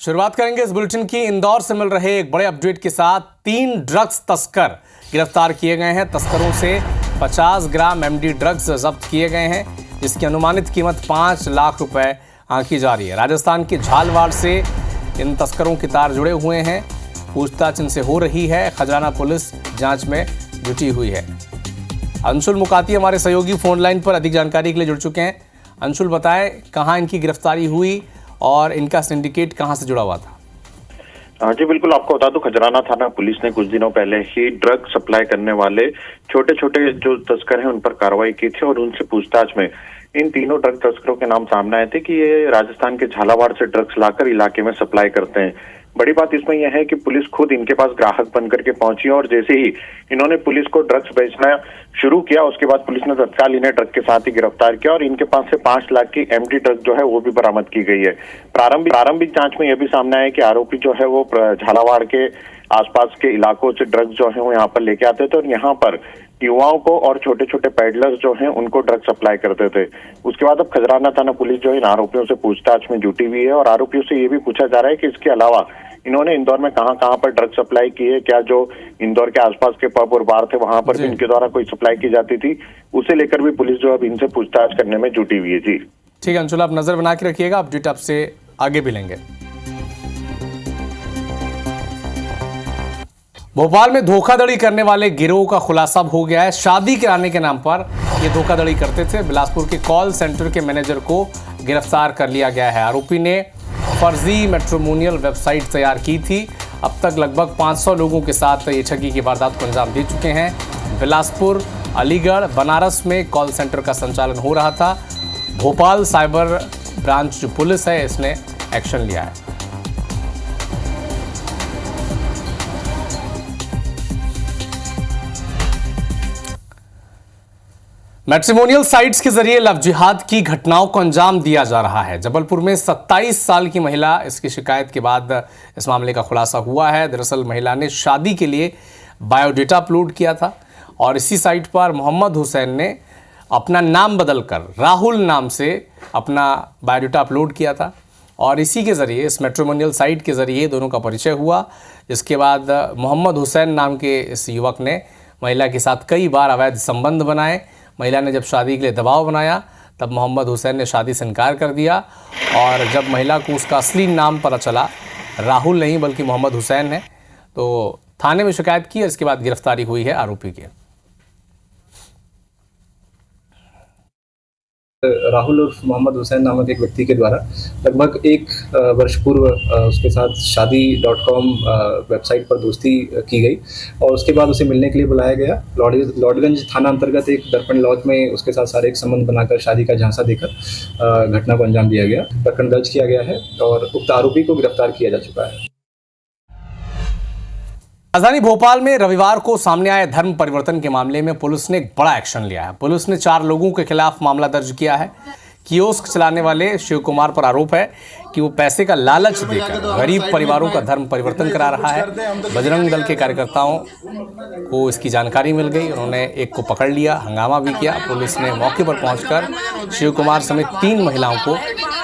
शुरुआत करेंगे इस बुलेटिन की इंदौर से मिल रहे एक बड़े अपडेट के साथ। 3 ड्रग्स तस्कर गिरफ्तार किए गए हैं। तस्करों से 50 ग्राम एमडी ड्रग्स जब्त किए गए हैं, जिसकी अनुमानित कीमत 5 लाख रुपए आंकी जा रही है। राजस्थान के झालवाड़ से इन तस्करों के तार जुड़े हुए हैं। पूछताछ इनसे हो रही है। खजराना पुलिस जांच में जुटी हुई है। अंशुल मुकाती हमारे सहयोगी फोन लाइन पर अधिक जानकारी के लिए जुड़ चुके हैं। अंशुल, बताएं कहां इनकी गिरफ्तारी हुई और इनका सिंडिकेट कहां से जुड़ा हुआ था? हाँ जी, बिल्कुल। आपको बता दूं, खजराना थाना पुलिस ने कुछ दिनों पहले ही ड्रग सप्लाई करने वाले छोटे छोटे जो तस्कर हैं उन पर कार्रवाई की थी और उनसे पूछताछ में इन तीनों ड्रग तस्करों के नाम सामने आए थे कि ये राजस्थान के झालावाड़ से ड्रग्स लाकर इलाके में सप्लाई करते हैं। बड़ी बात इसमें यह है कि पुलिस खुद इनके पास ग्राहक बन करके पहुंची और जैसे ही इन्होंने पुलिस को ड्रग्स बेचना शुरू किया, उसके बाद पुलिस ने तत्काल इन्हें ड्रग के साथ ही गिरफ्तार किया और इनके पास से 5 लाख की एमडी ड्रग जो है वो भी बरामद की गई है। प्रारंभिक जांच में यह भी सामने आया कि आरोपी जो है वो झालावाड़ के आसपास के इलाकों से ड्रग्स जो है वो यहाँ पर लेके आते थे और यहाँ पर युवाओं को और छोटे छोटे पैडलर्स जो हैं उनको ड्रग सप्लाई करते थे। उसके बाद अब खजराना थाना पुलिस जो है इन आरोपियों से पूछताछ में जुटी हुई है और आरोपियों से ये भी पूछा जा रहा है कि इसके अलावा इन्होंने इंदौर में कहां पर ड्रग सप्लाई की है, क्या जो इंदौर के आसपास के पब और बार थे वहां पर भी इनके द्वारा कोई सप्लाई की जाती थी, उसे लेकर भी पुलिस जो अब इनसे पूछताछ करने में जुटी हुई है। जी ठीक है अंशुल, आप नजर बना के रखिएगा, अपडेट आपसे आगे भी लेंगे। भोपाल में धोखाधड़ी करने वाले गिरोह का खुलासा हो गया है। शादी कराने के नाम पर ये धोखाधड़ी करते थे। बिलासपुर के कॉल सेंटर के मैनेजर को गिरफ्तार कर लिया गया है। आरोपी ने फर्जी मैट्रिमोनियल वेबसाइट तैयार की थी। अब तक लगभग 500 लोगों के साथ ये ठगी की वारदात को अंजाम दे चुके हैं। बिलासपुर, अलीगढ़, बनारस में कॉल सेंटर का संचालन हो रहा था। भोपाल साइबर ब्रांच जो पुलिस है इसने एक्शन लिया है। मैट्रिमोनियल साइट्स के जरिए लव जिहाद की घटनाओं को अंजाम दिया जा रहा है। जबलपुर में 27 साल की महिला, इसकी शिकायत के बाद इस मामले का खुलासा हुआ है। दरअसल महिला ने शादी के लिए बायोडेटा अपलोड किया था और इसी साइट पर मोहम्मद हुसैन ने अपना नाम बदलकर राहुल नाम से अपना बायोडेटा अपलोड किया था और इसी के ज़रिए, इस मैट्रिमोनियल साइट के ज़रिए दोनों का परिचय हुआ। जिसके बाद मोहम्मद हुसैन नाम के इस युवक ने महिला के साथ कई बार अवैध संबंध बनाए। महिला ने जब शादी के लिए दबाव बनाया तब मोहम्मद हुसैन ने शादी से इनकार कर दिया और जब महिला को उसका असली नाम पता चला, राहुल नहीं बल्कि मोहम्मद हुसैन है, तो थाने में शिकायत की और इसके बाद गिरफ्तारी हुई है आरोपी की। राहुल और मोहम्मद हुसैन नामक एक व्यक्ति के द्वारा लगभग 1 वर्ष पूर्व उसके साथ शादी.com वेबसाइट पर दोस्ती की गई और उसके बाद उसे मिलने के लिए बुलाया गया। लॉर्डगंज थाना अंतर्गत एक दर्पण लॉज में उसके साथ शारीरिक संबंध बनाकर शादी का झांसा देकर घटना को अंजाम दिया गया। प्रकरण दर्ज किया गया है और उक्त आरोपी को गिरफ्तार किया जा चुका है। राजधानी भोपाल में रविवार को सामने आए धर्म परिवर्तन के मामले में पुलिस ने एक बड़ा एक्शन लिया है। पुलिस ने 4 लोगों के खिलाफ मामला दर्ज किया है। कियोस्क चलाने वाले शिव कुमार पर आरोप है कि वो पैसे का लालच देकर गरीब परिवारों का धर्म परिवर्तन करा रहा है। बजरंग दल के कार्यकर्ताओं को इसकी जानकारी मिल गई, उन्होंने एक को पकड़ लिया, हंगामा भी किया। पुलिस ने मौके पर पहुंचकर शिव कुमार समेत 3 महिलाओं को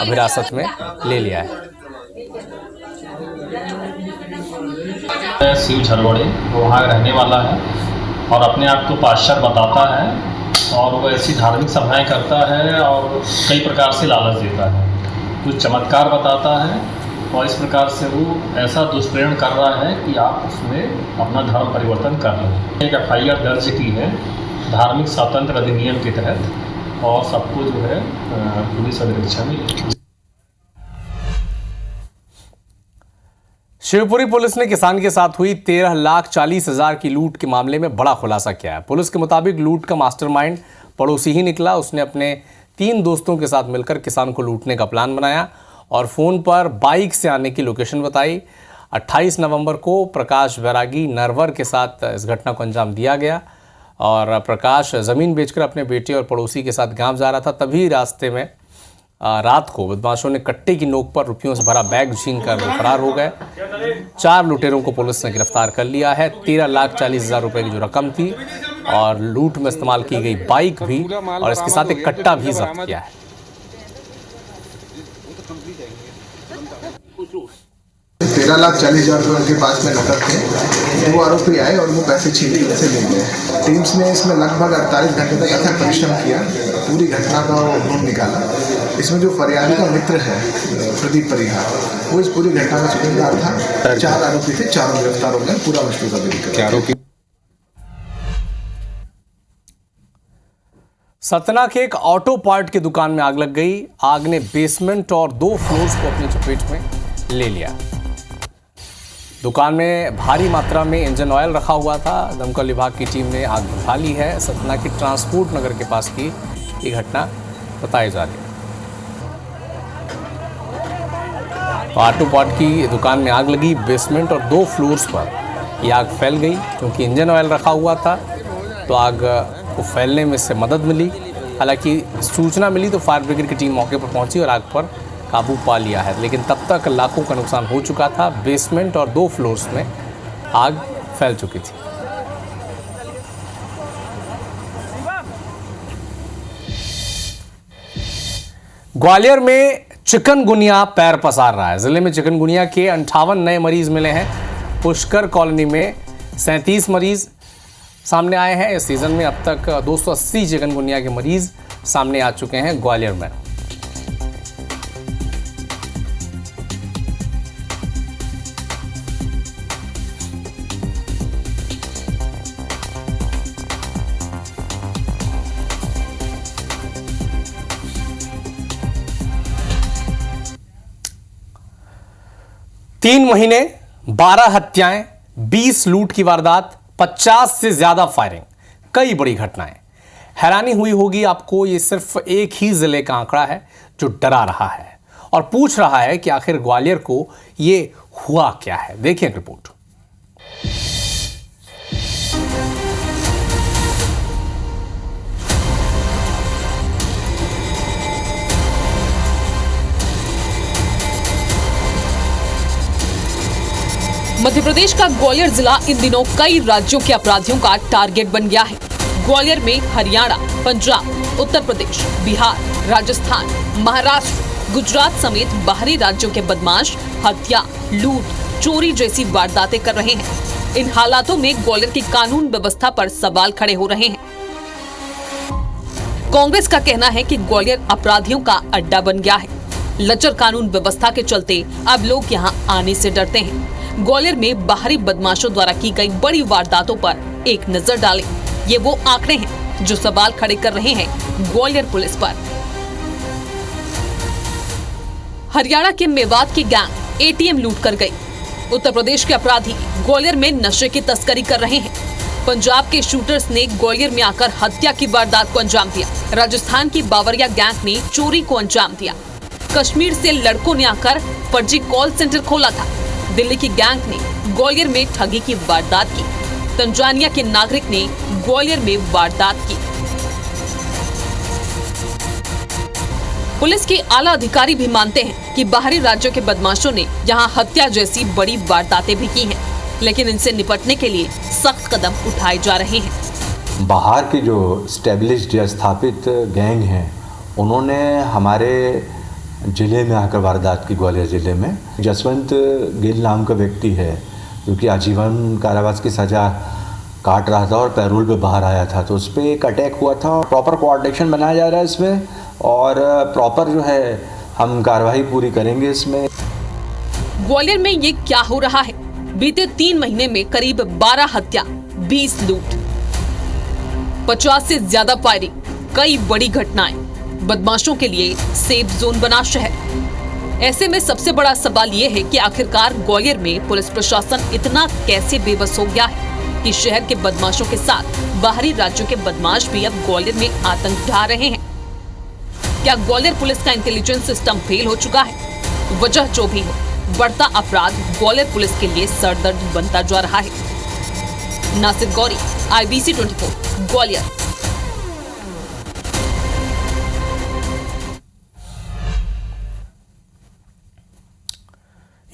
हिरासत में ले लिया है। शिव झरवड़े, वो वहाँ रहने वाला है और अपने आप को पाश्चात्य बताता है और वो ऐसी धार्मिक सभाएं करता है और कई प्रकार से लालच देता है, कुछ चमत्कार बताता है और इस प्रकार से वो ऐसा दुष्प्रेरण कर रहा है कि आप उसमें अपना धर्म परिवर्तन कर लें। एक FIR दर्ज की है धार्मिक स्वतंत्र अधिनियम के तहत और सबको जो है पुलिस अभिरक्षा में। शिवपुरी पुलिस ने किसान के साथ हुई 13,40,000 की लूट के मामले में बड़ा खुलासा किया है। पुलिस के मुताबिक लूट का मास्टरमाइंड पड़ोसी ही निकला। उसने अपने 3 दोस्तों के साथ मिलकर किसान को लूटने का प्लान बनाया और फ़ोन पर बाइक से आने की लोकेशन बताई। 28 नवंबर को प्रकाश बैरागी नरवर के साथ इस घटना को अंजाम दिया गया और प्रकाश ज़मीन बेचकर अपने बेटे और पड़ोसी के साथ गाँव जा रहा था। तभी रास्ते में रात को बदमाशों ने कट्टे की नोक पर रुपयों से भरा बैग छीनकर फरार हो गए। 4 लुटेरों को पुलिस ने गिरफ्तार कर लिया है। 13,40,000 रुपए की जो रकम थी और लूट में इस्तेमाल की गई बाइक भी और इसके साथ एक कट्टा भी जब्त किया है। 13,40,000 रुपये उनके पास में नकद थे। वो आरोपी आए और वो पैसे छीन के उनसे ले गए। टीम्स ने इसमें लगभग 48 घंटे तक अथक परिश्रम किया, पूरी घटना का वो ढूंढ निकाला। इसमें जो फरियादी का मित्र है प्रदीप परिहार, वो इस पूरी घटना का सूत्रधार था। 4 आरोपी थे, चारों गिरफ्तार हो गए। पूरा मुश्किल का आरोपी सतना के एक ऑटो पार्ट की दुकान में आग लग गई। आग ने बेसमेंट और 2 फ्लोर्स को अपनी चपेट में ले लिया। दुकान में भारी मात्रा में इंजन ऑयल रखा हुआ था। दमकल विभाग की टीम ने आग बुझा ली है। सतना की ट्रांसपोर्ट नगर के पास की ये घटना बताई जा रही है। ऑटो पार्ट की दुकान में आग लगी। बेसमेंट और 2 फ्लोर्स पर यह आग फैल गई। क्योंकि इंजन ऑयल रखा हुआ था तो आग को फैलने में इससे मदद मिली। हालांकि सूचना मिली तो फायर ब्रिगेड की टीम मौके पर पहुंची और आग पर काबू पा लिया है, लेकिन तब तक लाखों का नुकसान हो चुका था। बेसमेंट और 2 फ्लोर्स में आग फैल चुकी थी। ग्वालियर में चिकनगुनिया पैर पसार रहा है। जिले में चिकनगुनिया के 58 नए मरीज मिले हैं। पुष्कर कॉलोनी में 37 मरीज सामने आए हैं। इस सीजन में अब तक 280 चिकनगुनिया के मरीज सामने आ चुके हैं ग्वालियर में। तीन महीने 12 हत्याएं, 20 लूट की वारदात, 50 से ज्यादा फायरिंग, कई बड़ी घटनाएं। हैरानी हुई होगी आपको, ये सिर्फ एक ही जिले का आंकड़ा है जो डरा रहा है और पूछ रहा है कि आखिर ग्वालियर को ये हुआ क्या है। देखिए रिपोर्ट। मध्य प्रदेश का ग्वालियर जिला इन दिनों कई राज्यों के अपराधियों का टारगेट बन गया है। ग्वालियर में हरियाणा, पंजाब, उत्तर प्रदेश, बिहार, राजस्थान, महाराष्ट्र, गुजरात समेत बाहरी राज्यों के बदमाश हत्या, लूट, चोरी जैसी वारदातें कर रहे हैं। इन हालातों में ग्वालियर की कानून व्यवस्था पर सवाल खड़े हो रहे हैं। कांग्रेस का कहना है कि ग्वालियर अपराधियों का अड्डा बन गया है। लचर कानून व्यवस्था के चलते अब लोग यहाँ आने से डरते हैं। ग्वालियर में बाहरी बदमाशों द्वारा की गई बड़ी वारदातों पर एक नजर डालें। ये वो आंकड़े हैं जो सवाल खड़े कर रहे हैं ग्वालियर पुलिस पर। हरियाणा के मेवात की गैंग एटीएम लूट कर गई। उत्तर प्रदेश के अपराधी ग्वालियर में नशे की तस्करी कर रहे हैं। पंजाब के शूटर्स ने ग्वालियर में आकर हत्या की वारदात को अंजाम दिया। राजस्थान की बावरिया गैंग ने चोरी को अंजाम दिया। कश्मीर से लड़कों ने आकर फर्जी कॉल सेंटर खोला था। दिल्ली की गैंग ने ग्वालियर में ठगी की वारदात की। तंजानिया के नागरिक ने ग्वालियर में वारदात की। पुलिस के आला अधिकारी भी मानते हैं कि बाहरी राज्यों के बदमाशों ने यहां हत्या जैसी बड़ी वारदातें भी की हैं, लेकिन इनसे निपटने के लिए सख्त कदम उठाए जा रहे हैं। बाहर की जो स्टैब्लिश्ड या स्थापित गैंग हैं, उन्होंने हमारे जिले में आकर वारदात की। ग्वालियर जिले में जसवंत गिल नाम का व्यक्ति है जो कि आजीवन कारावास की सज़ा काट रहा था और पैरोल पे बाहर आया था, तो उस पर एक अटैक हुआ था। प्रॉपर कोऑर्डिनेशन बनाया जा रहा है इसमें और प्रॉपर जो है हम कार्रवाई पूरी करेंगे इसमें। ग्वालियर में ये क्या हो रहा है? बीते 3 महीने में करीब 12 हत्या, 20 लूट, 50 से ज्यादा फायरिंग, कई बड़ी घटनाएं। बदमाशों के लिए सेफ जोन बना शहर। ऐसे में सबसे बड़ा सवाल ये है कि आखिरकार ग्वालियर में पुलिस प्रशासन इतना कैसे बेबस हो गया है कि शहर के बदमाशों के साथ बाहरी राज्यों के बदमाश भी अब ग्वालियर में आतंक ढा रहे हैं। क्या ग्वालियर पुलिस का इंटेलिजेंस सिस्टम फेल हो चुका है? वजह जो भी हो, बढ़ता अपराध ग्वालियर पुलिस के लिए सरदर्द बनता जा रहा है। नासिर गौरी, IBC 24, ग्वालियर।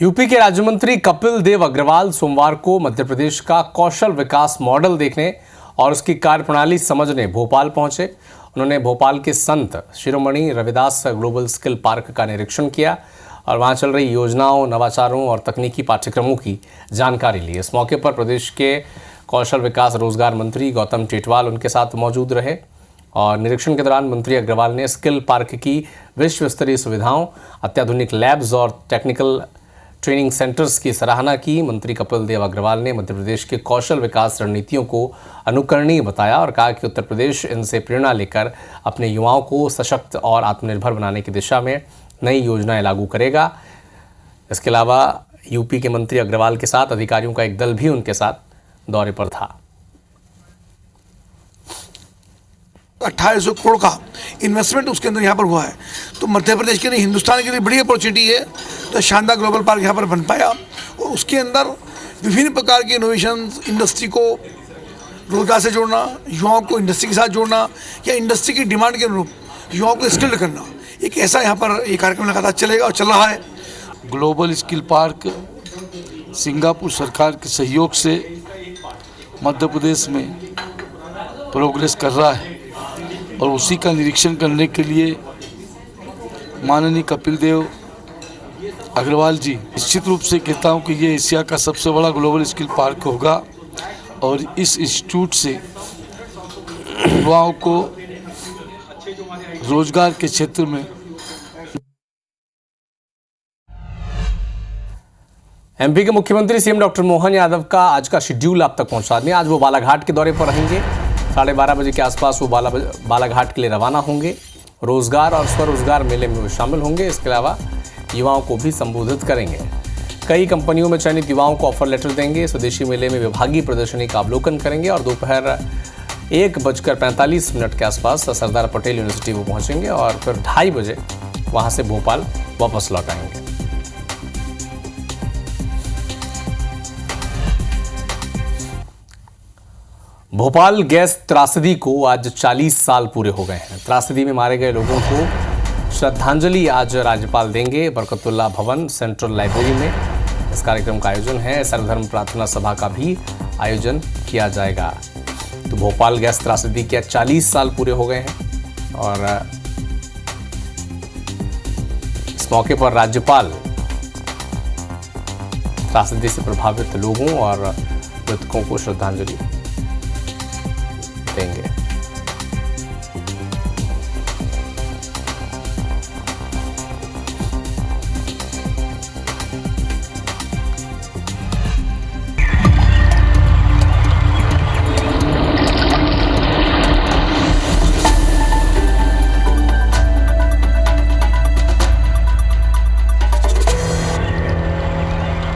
यूपी के राज्य मंत्री कपिल देव अग्रवाल सोमवार को मध्य प्रदेश का कौशल विकास मॉडल देखने और उसकी कार्यप्रणाली समझने भोपाल पहुंचे। उन्होंने भोपाल के Sant Shiromani Ravidas global skill park का निरीक्षण किया और वहाँ चल रही योजनाओं, नवाचारों और तकनीकी पाठ्यक्रमों की जानकारी ली। इस मौके पर प्रदेश के कौशल विकास रोजगार मंत्री गौतम टेटवाल उनके साथ मौजूद रहे और निरीक्षण के दौरान मंत्री अग्रवाल ने स्किल पार्क की विश्व स्तरीय सुविधाओं, अत्याधुनिक लैब्स और टेक्निकल ट्रेनिंग सेंटर्स की सराहना की। मंत्री कपिल देव अग्रवाल ने मध्य प्रदेश के कौशल विकास रणनीतियों को अनुकरणीय बताया और कहा कि उत्तर प्रदेश इनसे प्रेरणा लेकर अपने युवाओं को सशक्त और आत्मनिर्भर बनाने की दिशा में नई योजनाएं लागू करेगा। इसके अलावा यूपी के मंत्री अग्रवाल के साथ अधिकारियों का एक दल भी उनके साथ दौरे पर था। 2800 करोड़ का इन्वेस्टमेंट उसके अंदर यहाँ पर हुआ है, तो मध्य प्रदेश के लिए, हिंदुस्तान के लिए बड़ी अपॉर्चुनिटी है। तो शानदार ग्लोबल पार्क यहाँ पर बन पाया और उसके अंदर विभिन्न प्रकार के इनोवेशन, इंडस्ट्री को रोजगार से जोड़ना, युवाओं को इंडस्ट्री के साथ जोड़ना या इंडस्ट्री की डिमांड के अनुरूप युवाओं को स्किल्ड करना, एक ऐसा यहाँ पर ये कार्यक्रम लगातार चलेगा और चल रहा है। ग्लोबल स्किल पार्क सिंगापुर सरकार के सहयोग से मध्य प्रदेश में प्रोग्रेस कर रहा है और उसी का निरीक्षण करने के लिए माननीय कपिल देव अग्रवाल जी, निश्चित रूप से कहता हूं कि ये एशिया का सबसे बड़ा ग्लोबल स्किल पार्क होगा और इस इंस्टीट्यूट से युवाओं को रोजगार के क्षेत्र में। एमपी के मुख्यमंत्री सीएम डॉक्टर मोहन यादव का आज का शेड्यूल आप तक पहुंचा दें। आज वो बालाघाट के दौरे पर रहेंगे। 12:30 बजे के आसपास वो बालाघाट के लिए रवाना होंगे। रोजगार और स्वरोजगार मेले में वो शामिल होंगे। इसके अलावा युवाओं को भी संबोधित करेंगे। कई कंपनियों में चयनित युवाओं को ऑफर लेटर देंगे। स्वदेशी मेले में विभागीय प्रदर्शनी का अवलोकन करेंगे और दोपहर 1:45 के आसपास सरदार पटेल यूनिवर्सिटी वो पहुंचेंगे और फिर 2:30 बजे वहां से भोपाल वापस लौट आएंगे। भोपाल गैस त्रासदी को आज 40 साल पूरे हो गए हैं। त्रासदी में मारे गए लोगों को श्रद्धांजलि आज राज्यपाल देंगे बरकतुल्लाह भवन सेंट्रल लाइब्रेरी में। इस कार्यक्रम का आयोजन है। सर्वधर्म प्रार्थना सभा का भी आयोजन किया जाएगा। तो भोपाल गैस त्रासदी के 40 साल पूरे हो गए हैं और इस मौके पर राज्यपाल त्रासदी से प्रभावित लोगों और मृतकों को श्रद्धांजलि देंगे।